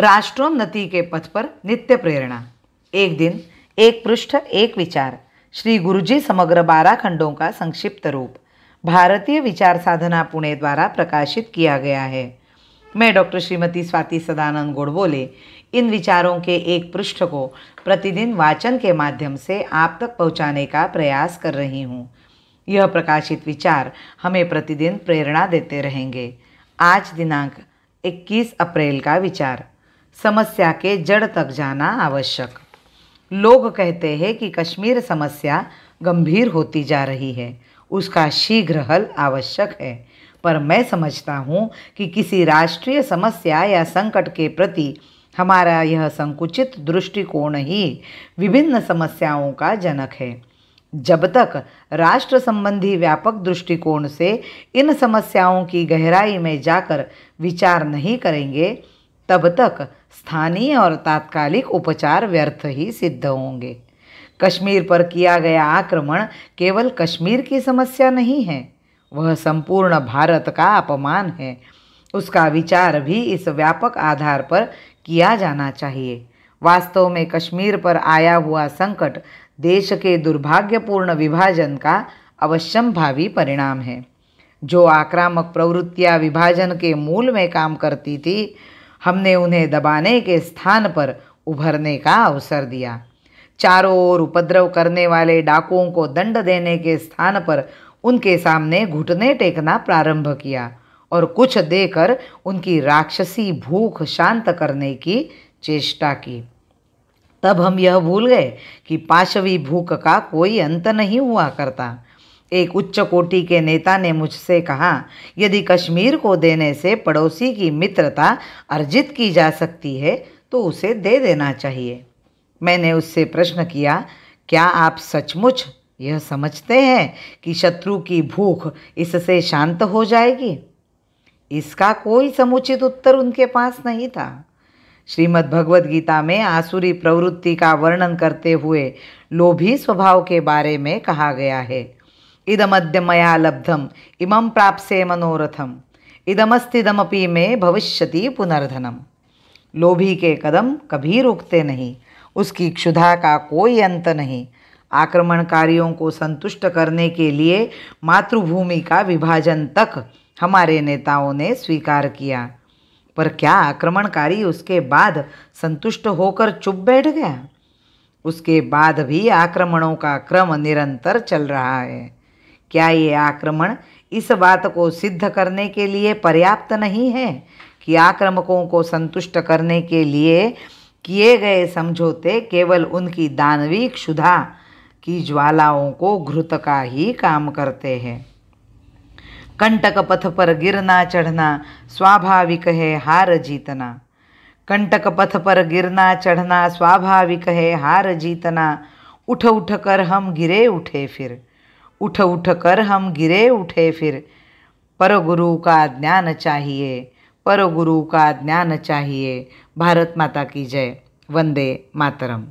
राष्ट्रोन्नति के पथ पर नित्य प्रेरणा। एक दिन, एक पृष्ठ, एक विचार। श्री गुरुजी समग्र 12 खंडों का संक्षिप्त रूप भारतीय विचार साधना पुणे द्वारा प्रकाशित किया गया है। मैं डॉक्टर श्रीमती स्वाति सदानंद गोडबोले इन विचारों के एक पृष्ठ को प्रतिदिन वाचन के माध्यम से आप तक पहुंचाने का प्रयास कर रही हूं। यह प्रकाशित विचार हमें प्रतिदिन प्रेरणा देते रहेंगे। आज दिनांक 21 अप्रैल का विचार, समस्या के जड़ तक जाना आवश्यक। लोग कहते हैं कि कश्मीर समस्या गंभीर होती जा रही है, उसका शीघ्र हल आवश्यक है, पर मैं समझता हूँ कि किसी राष्ट्रीय समस्या या संकट के प्रति हमारा यह संकुचित दृष्टिकोण ही विभिन्न समस्याओं का जनक है। जब तक राष्ट्र संबंधी व्यापक दृष्टिकोण से इन समस्याओं की गहराई में जाकर विचार नहीं करेंगे, तब तक स्थानीय और तात्कालिक उपचार व्यर्थ ही सिद्ध होंगे। कश्मीर पर किया गया आक्रमण केवल कश्मीर की समस्या नहीं है, वह संपूर्ण भारत का अपमान है। उसका विचार भी इस व्यापक आधार पर किया जाना चाहिए। वास्तव में कश्मीर पर आया हुआ संकट देश के दुर्भाग्यपूर्ण विभाजन का अवश्यंभावी परिणाम है। जो आक्रामक प्रवृत्तियां विभाजन के मूल में काम करती थी, हमने उन्हें दबाने के स्थान पर उभरने का अवसर दिया। चारों ओर उपद्रव करने वाले डाकुओं को दंड देने के स्थान पर उनके सामने घुटने टेकना प्रारंभ किया और कुछ देकर उनकी राक्षसी भूख शांत करने की चेष्टा की। तब हम यह भूल गए कि पाशवी भूख का कोई अंत नहीं हुआ करता। एक उच्च कोटि के नेता ने मुझसे कहा, यदि कश्मीर को देने से पड़ोसी की मित्रता अर्जित की जा सकती है तो उसे दे देना चाहिए। मैंने उससे प्रश्न किया, क्या आप सचमुच यह समझते हैं कि शत्रु की भूख इससे शांत हो जाएगी? इसका कोई समुचित उत्तर उनके पास नहीं था। श्रीमद् भगवद गीता में आसुरी प्रवृत्ति का वर्णन करते हुए लोभी स्वभाव के बारे में कहा गया है, इदमद्य मया लब्धम इमं प्राप्से मनोरथम इदमस्तिदमपि में भविष्यति पुनर्धनम। लोभी के कदम कभी रुकते नहीं, उसकी क्षुधा का कोई अंत नहीं। आक्रमणकारियों को संतुष्ट करने के लिए मातृभूमि का विभाजन तक हमारे नेताओं ने स्वीकार किया, पर क्या आक्रमणकारी उसके बाद संतुष्ट होकर चुप बैठ गया? उसके बाद भी आक्रमणों का क्रम निरंतर चल रहा है। क्या ये आक्रमण इस बात को सिद्ध करने के लिए पर्याप्त नहीं है कि आक्रामकों को संतुष्ट करने के लिए किए गए समझौते केवल उनकी दानवी क्षुधा की ज्वालाओं को घृत का ही काम करते हैं? कंटक पथ पर गिरना चढ़ना स्वाभाविक है, हार जीतना। कंटक पथ पर गिरना चढ़ना स्वाभाविक है, हार जीतना। उठ उठ कर हम गिरे उठे फिर, उठ उठ कर हम गिरे उठे फिर। पर गुरु का ज्ञान चाहिए, पर गुरु का ज्ञान चाहिए। भारत माता की जय। वंदे मातरम।